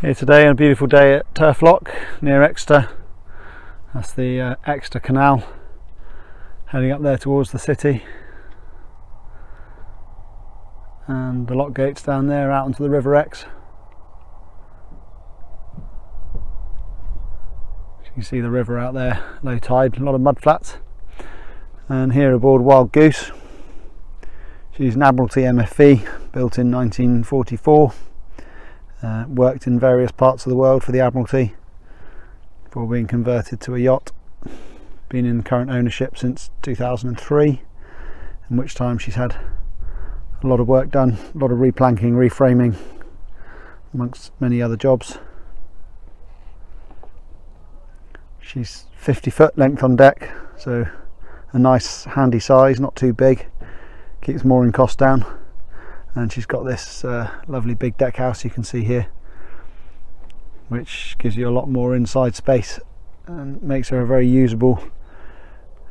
Here today on a beautiful day at Turf Lock near Exeter. That's the Exeter Canal heading up there towards the city, and the lock gates down there out onto the River Exe. You can see the river out there, low tide, a lot of mud flats. And here aboard Wild Goose, she's an Admiralty MFV built in 1944. Worked in various parts of the world for the Admiralty before being converted to a yacht. Been in current ownership since 2003, in which time she's had a lot of work done, a lot of replanking, reframing, amongst many other jobs. She's 50 foot length on deck, so a nice handy size, not too big, keeps mooring costs down. And she's got this lovely big deck house you can see here, which gives you a lot more inside space and makes her a very usable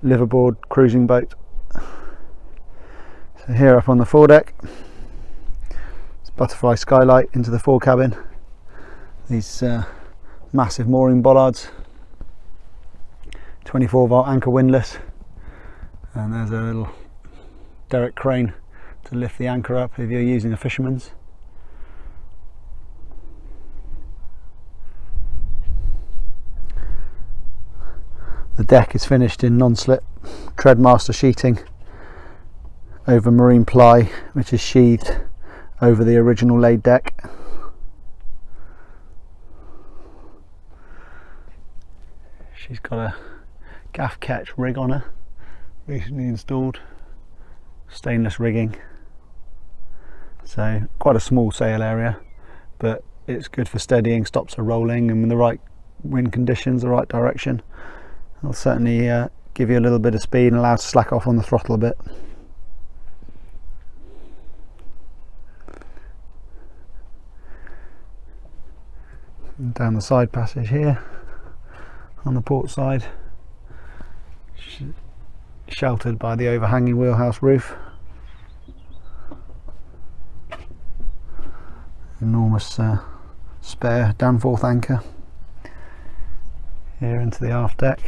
liveaboard cruising boat. So here up on the foredeck, it's butterfly skylight into the fore cabin, these massive mooring bollards, 24 volt anchor windlass, and there's a little derrick crane to lift the anchor up if you're using a fisherman's. The deck is finished in non-slip treadmaster sheeting over marine ply, which is sheathed over the original laid deck. She's got a gaff catch rig on her, recently installed, stainless rigging. So quite a small sail area, but it's good for steadying, stops her rolling, and with the right wind conditions, the right direction, it'll certainly give you a little bit of speed and allow it to slack off on the throttle a bit. And down the side passage here, on the port side, sheltered by the overhanging wheelhouse roof. Enormous spare Danforth anchor here into the aft deck.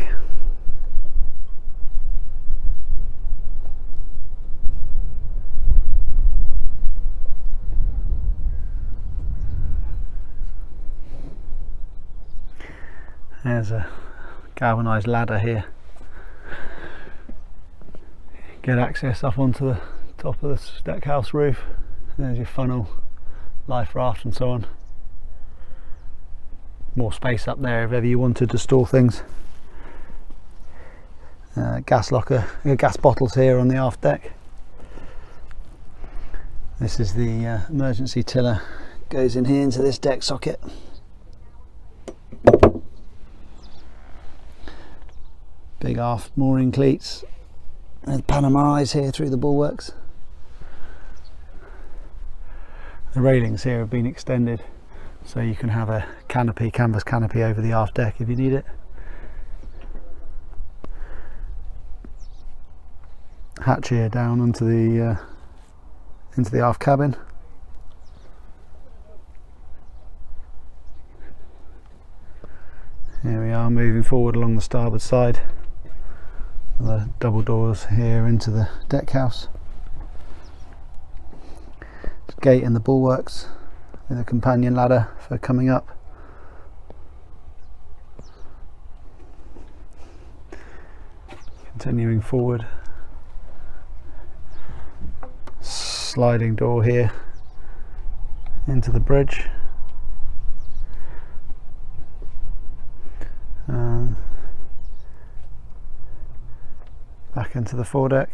There's a galvanised ladder here. Get access up onto the top of the deck house roof. There's your funnel, life raft and so on. More space up there if ever you wanted to store things. Gas locker, gas bottles here on the aft deck. This is the emergency tiller, goes in here into this deck socket. Big aft mooring cleats. There's Panama eyes here through the bulwarks. The railings here have been extended so you can have a canopy, canvas canopy over the aft deck if you need it. Hatch here down onto the into the aft cabin. Here we are, moving forward along the starboard side. The double doors here into the deck house. Gate in the bulwarks with a companion ladder for coming up. Continuing forward, sliding door here into the bridge. Back into the foredeck.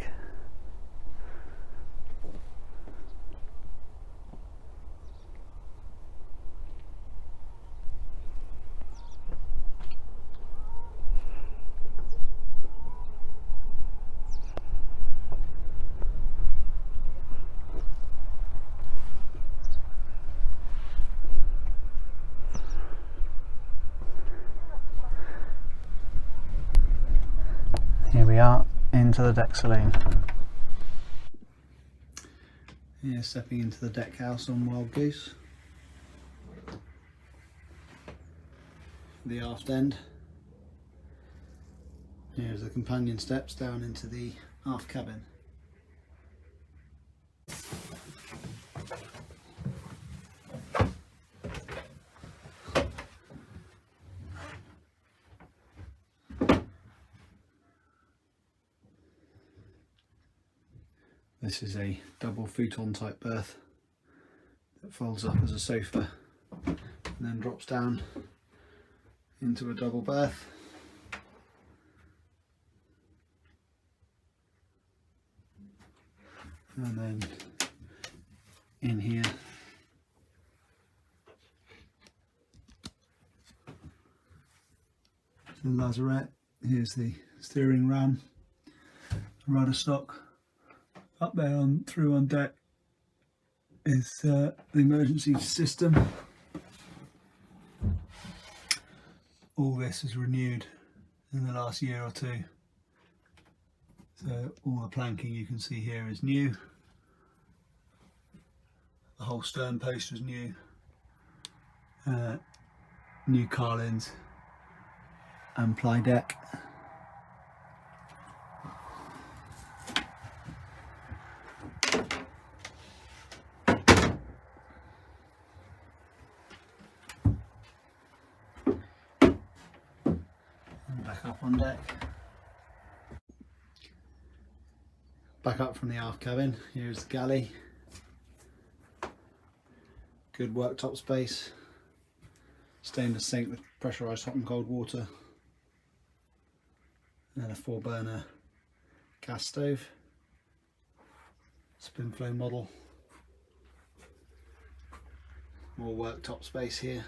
Here we are into the deck saloon. Here, stepping into the deck house on Wild Goose. the aft end. Here's the companion steps down into the aft cabin. This is a double futon type berth that folds up as a sofa and then drops down into a double berth. And then in here the lazarette. Here's the steering ram, rudder stock. Up there on through on deck is the emergency system. All this is renewed in the last year or two. So all the planking you can see here is new. The whole stern post was new. New carlins and ply deck. Back up on deck. Back up from the aft cabin, here's the galley. Good worktop space. Stainless sink with pressurised hot and cold water. And a 4-burner gas stove. Spin flow model. More worktop space here.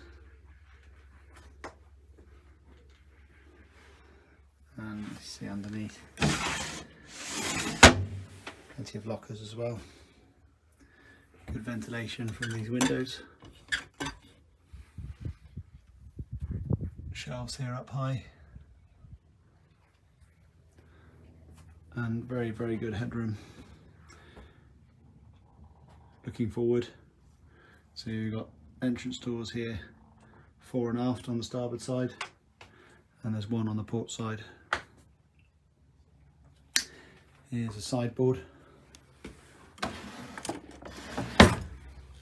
And you see underneath plenty of lockers as well. Good ventilation from these windows. Shelves here up high. And very, very good headroom. Looking forward, so you've got entrance doors here, fore and aft on the starboard side, and there's one on the port side. Here's a sideboard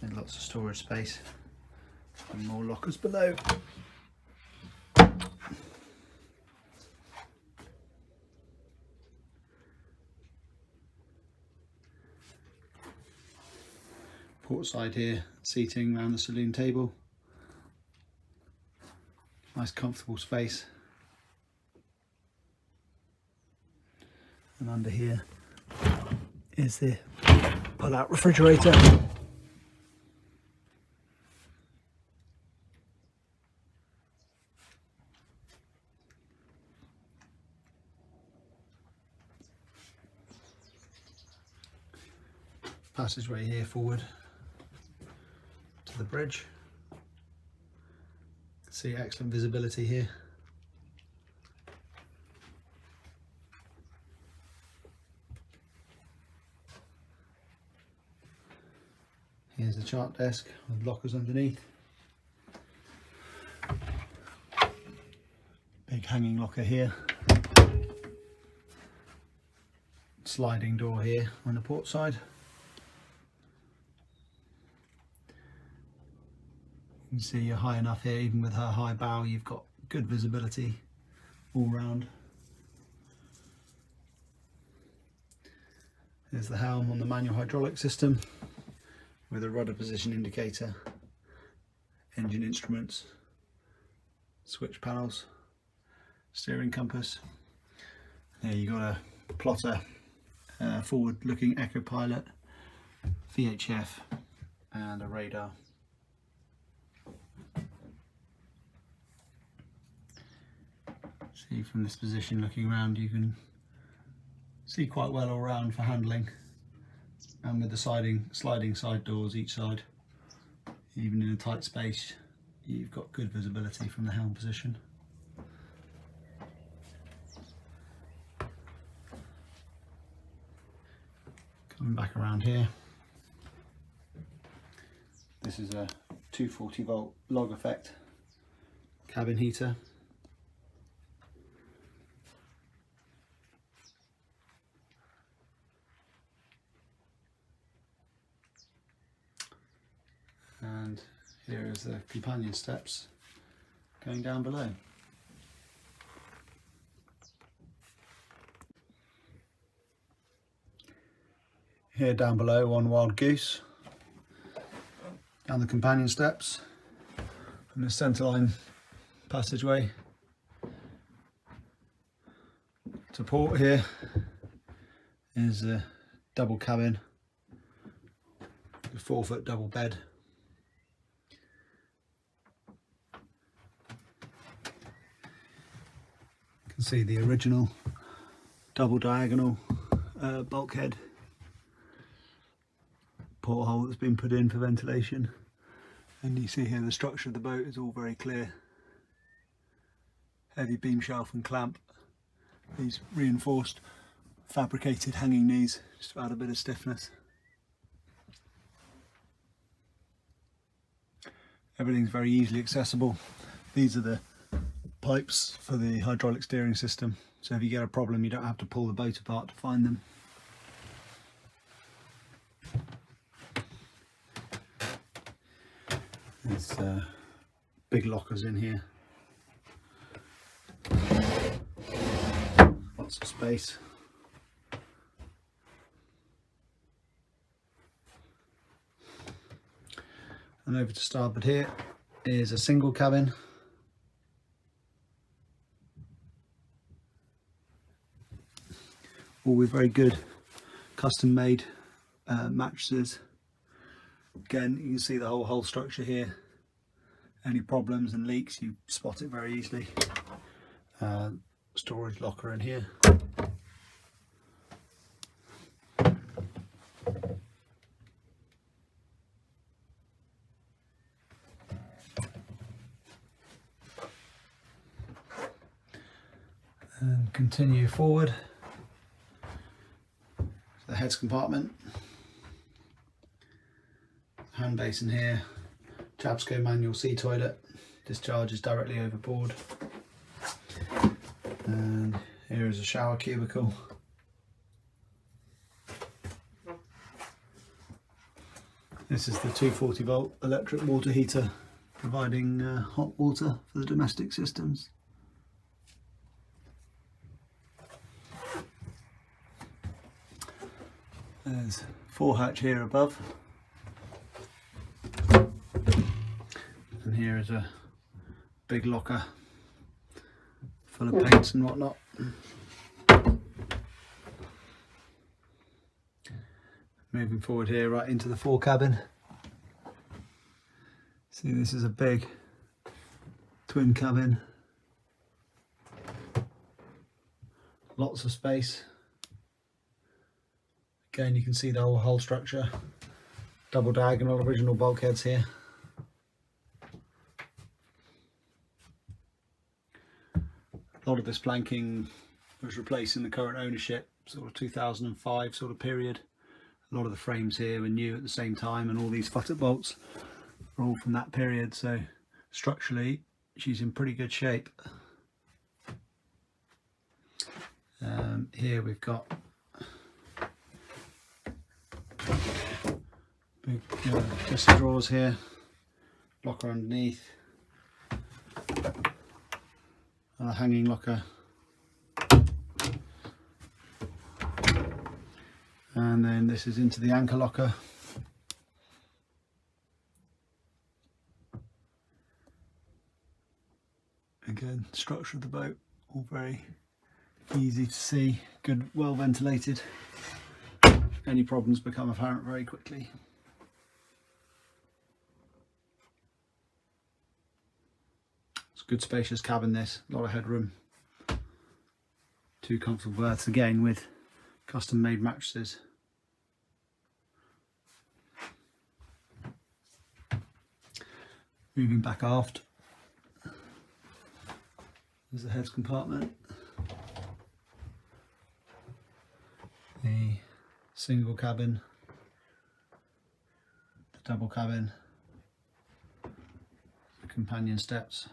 and lots of storage space and more lockers below. Port side here, seating around the saloon table. Nice comfortable space. And under here is the pull-out refrigerator. Passageway here forward to the bridge. See excellent visibility here. Here's the chart desk with lockers underneath. Big hanging locker here. Sliding door here on the port side. You can see you're high enough here, even with her high bow, you've got good visibility all round. There's the helm on the manual hydraulic system with a rudder position indicator, engine instruments, switch panels, steering compass. There you've got a plotter, forward looking echo pilot, VHF and a radar. See from this position looking around you can see quite well all around for handling, and with the sliding side doors each side, even in a tight space you've got good visibility from the helm position. Coming back around here, this is a 240 volt log effect cabin heater. Here is the companion steps going down below. Here down below on Wild Goose, down the companion steps from the centerline passageway to port. Here is a double cabin, a 4-foot double bed. You can see the original double diagonal bulkhead porthole that's been put in for ventilation, and you see here the structure of the boat is all very clear. Heavy beam shelf and clamp, these reinforced fabricated hanging knees just to add a bit of stiffness. Everything's very easily accessible. These are the pipes for the hydraulic steering system, so if you get a problem you don't have to pull the boat apart to find them. There's big lockers in here, lots of space. And over to starboard here is a single cabin. All with very good custom made mattresses. Again, you can see the whole hull structure here. Any problems and leaks, you spot it very easily. Storage locker in here. And continue forward. The heads compartment. Hand basin here. Tabsco manual sea toilet. Discharges directly overboard. And here is a shower cubicle. This is the 240 volt electric water heater, providing hot water for the domestic systems. There's 4 hatch here above, and here is a big locker full of paints and whatnot. Moving forward here right into the fore cabin. See, this is a big twin cabin, lots of space. Again, you can see the whole hull structure, double diagonal original bulkheads here. A lot of this planking was replaced in the current ownership, sort of 2005 sort of period. A lot of the frames here were new at the same time, and all these futtock bolts are all from that period, so structurally she's in pretty good shape. Here we've got big chest of drawers here, locker underneath, a hanging locker, and then this is into the anchor locker. Again, structure of the boat all very easy to see, good, well ventilated. Any problems become apparent very quickly. It's a good spacious cabin this, a lot of headroom. 2 comfortable berths, again with custom made mattresses. Moving back aft, there's the heads compartment. The single cabin, the double cabin, the companion steps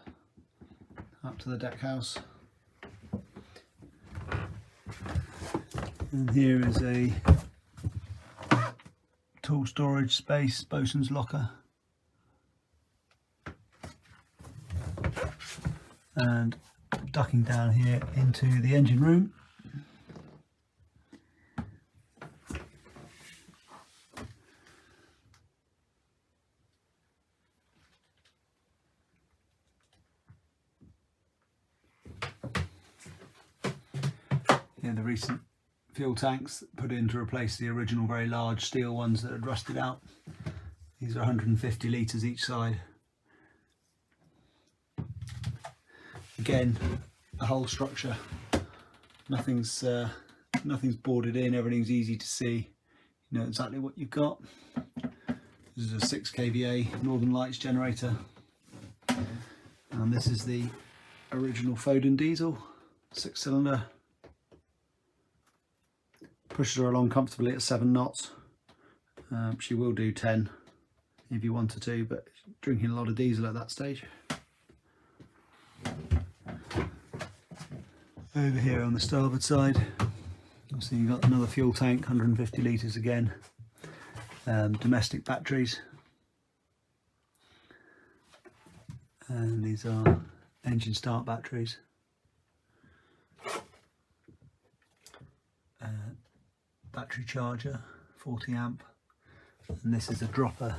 up to the deck house, and here is a tool storage space, bosun's locker. and ducking down here into the engine room. Yeah, the recent fuel tanks put in to replace the original very large steel ones that had rusted out. These are 150 litres each side. Again, the whole structure, nothing's boarded in, everything's easy to see. You know exactly what you've got. This is a 6 kVA Northern Lights generator, and this is the original Foden diesel, 6-cylinder. Pushes her along comfortably at 7 knots. She will do 10 if you wanted to, but drinking a lot of diesel at that stage. Over here on the starboard side, so you've got another fuel tank, 150 litres again. Domestic batteries, and these are engine start batteries. Battery charger, 40 amp, and this is a dropper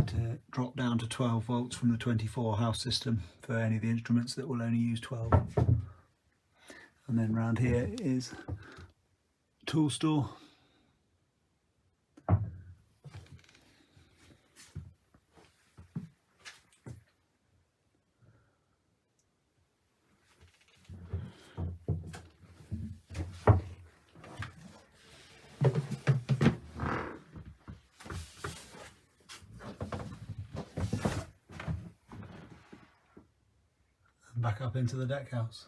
to drop down to 12 volts from the 24 house system for any of the instruments that will only use 12. And then round here is tool store. Back up into the deck house.